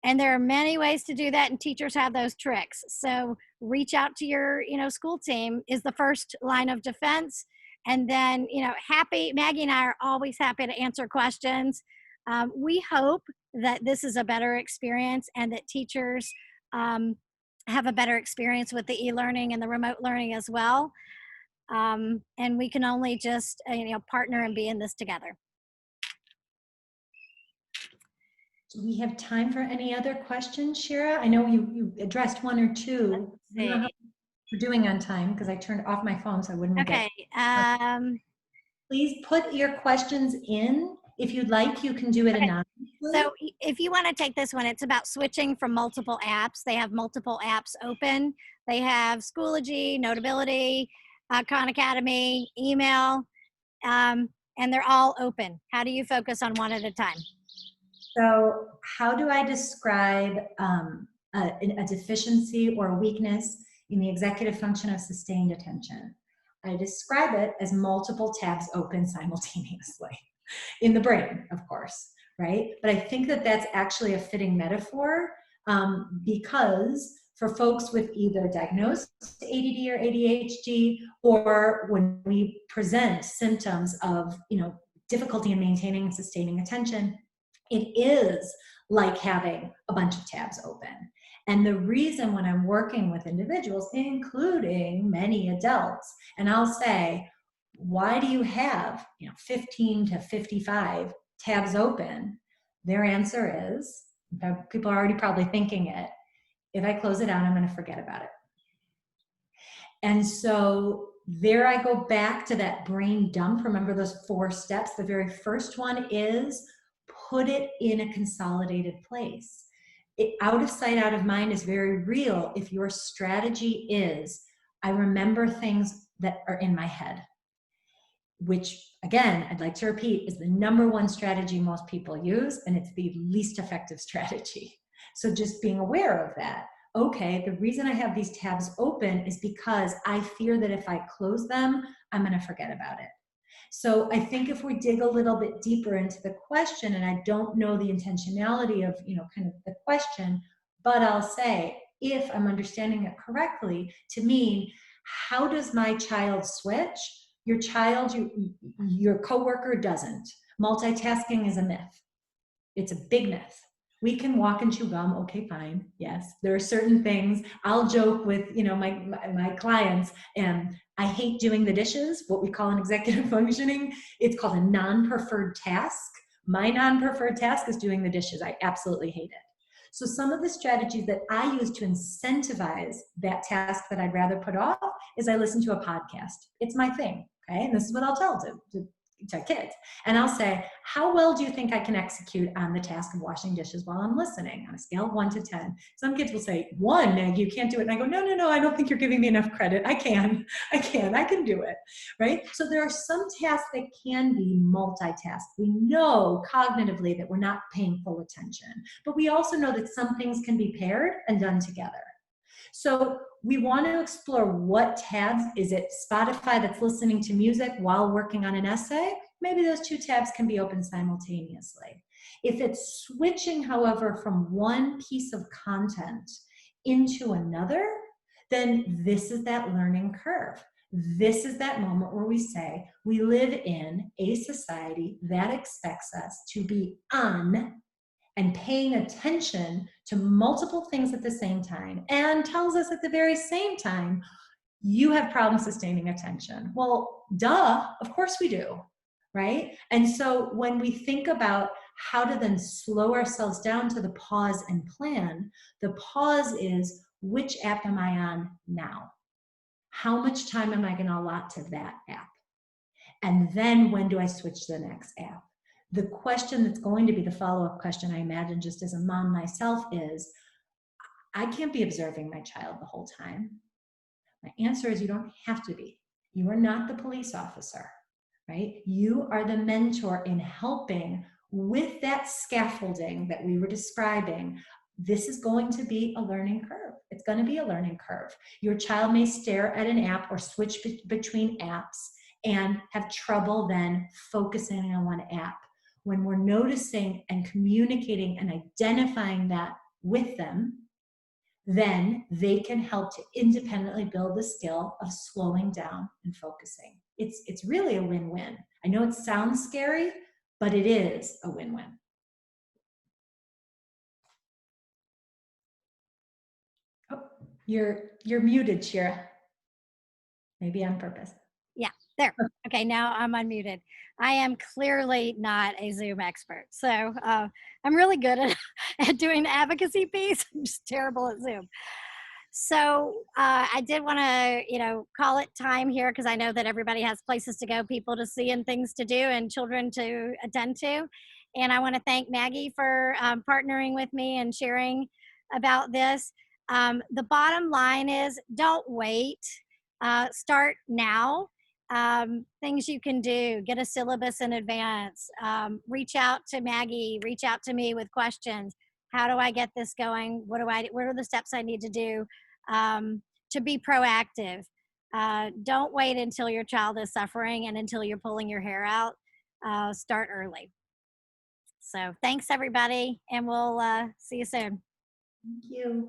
And there are many ways to do that, and teachers have those tricks. So reach out to your, school team is the first line of defense. And then, Maggie and I are always happy to answer questions. We hope that this is a better experience and that teachers have a better experience with the e-learning and the remote learning as well. And we can only just, partner and be in this together. Do we have time for any other questions, Shira? I know you addressed one or two. I don't know how we're doing on time because I turned off my phone so I wouldn't Okay. Please put your questions in. If you'd like, you can do it anonymously. So if you want to take this one, it's about switching from multiple apps. They have multiple apps open. They have Schoology, Notability, Khan Academy, email, and they're all open. How do you focus on one at a time? So how do I describe a deficiency or a weakness in the executive function of sustained attention? I describe it as multiple tabs open simultaneously in the brain, of course, right? But I think that that's actually a fitting metaphor because for folks with either diagnosed ADD or ADHD, or when we present symptoms of, difficulty in maintaining and sustaining attention, it is like having a bunch of tabs open. And the reason when I'm working with individuals, including many adults, and I'll say, why do you have 15 to 55 tabs open? Their answer is, people are already probably thinking it, if I close it out, I'm going to forget about it. And so there I go back to that brain dump. Remember those 4 steps? The very first one is put it in a consolidated place. Out of sight, out of mind is very real if your strategy is, I remember things that are in my head, which again, I'd like to repeat, is the #1 strategy most people use, and it's the least effective strategy. So just being aware of that. Okay, the reason I have these tabs open is because I fear that if I close them, I'm going to forget about it. So I think if we dig a little bit deeper into the question, and I don't know the intentionality of, kind of the question, But I'll say, if I'm understanding it correctly, to mean, how does my child switch? Your child, your coworker doesn't. Multitasking is a myth. It's a big myth. We can walk and chew gum. Okay, fine. Yes, there are certain things. I'll joke with my clients, and I hate doing the dishes. What we call an executive functioning. It's called a non-preferred task. My non-preferred task is doing the dishes. I absolutely hate it. So some of the strategies that I use to incentivize that task that I'd rather put off is I listen to a podcast. It's my thing. Okay, and this is what I'll tell to kids. And I'll say, how well do you think I can execute on the task of washing dishes while I'm listening on a scale of 1 to 10? Some kids will say, 1, Maggie, you can't do it. And I go, no, no, no, I don't think you're giving me enough credit. I can do it, right? So there are some tasks that can be multitasked. We know cognitively that we're not paying full attention, but we also know that some things can be paired and done together. So we want to explore what tabs. Is it Spotify that's listening to music while working on an essay? Maybe those 2 tabs can be open simultaneously. If it's switching, however, from one piece of content into another, then this is that learning curve. This is that moment where we say, we live in a society that expects us to be on and paying attention to multiple things at the same time, and tells us at the very same time, you have problems sustaining attention. Well, duh, of course we do, right? And so when we think about how to then slow ourselves down to the pause and plan, the pause is, which app am I on now? How much time am I going to allot to that app? And then when do I switch to the next app? The question that's going to be the follow-up question, I imagine, just as a mom myself, is, I can't be observing my child the whole time. My answer is, you don't have to be. You are not the police officer, right? You are the mentor in helping with that scaffolding that we were describing. This is going to be a learning curve. It's going to be a learning curve. Your child may stare at an app or switch between apps and have trouble then focusing on one app. When we're noticing and communicating and identifying that with them, then they can help to independently build the skill of slowing down and focusing. It's really a win-win. I know it sounds scary, but it is a win-win. Oh, you're muted, Shira. Maybe on purpose. Yeah, there. Okay, now I'm unmuted. I am clearly not a Zoom expert. So I'm really good at, at doing the advocacy piece. I'm just terrible at Zoom. So I did want to, call it time here because I know that everybody has places to go, people to see, and things to do, and children to attend to. And I want to thank Maggie for partnering with me and sharing about this. The bottom line is, don't wait. Start now. Things you can do: get a syllabus in advance, reach out to Maggie, reach out to me with questions. How do I get this going? What are the steps I need to do to be proactive? Don't wait until your child is suffering and until you're pulling your hair out. Start early. So thanks everybody, and we'll see you soon. Thank you.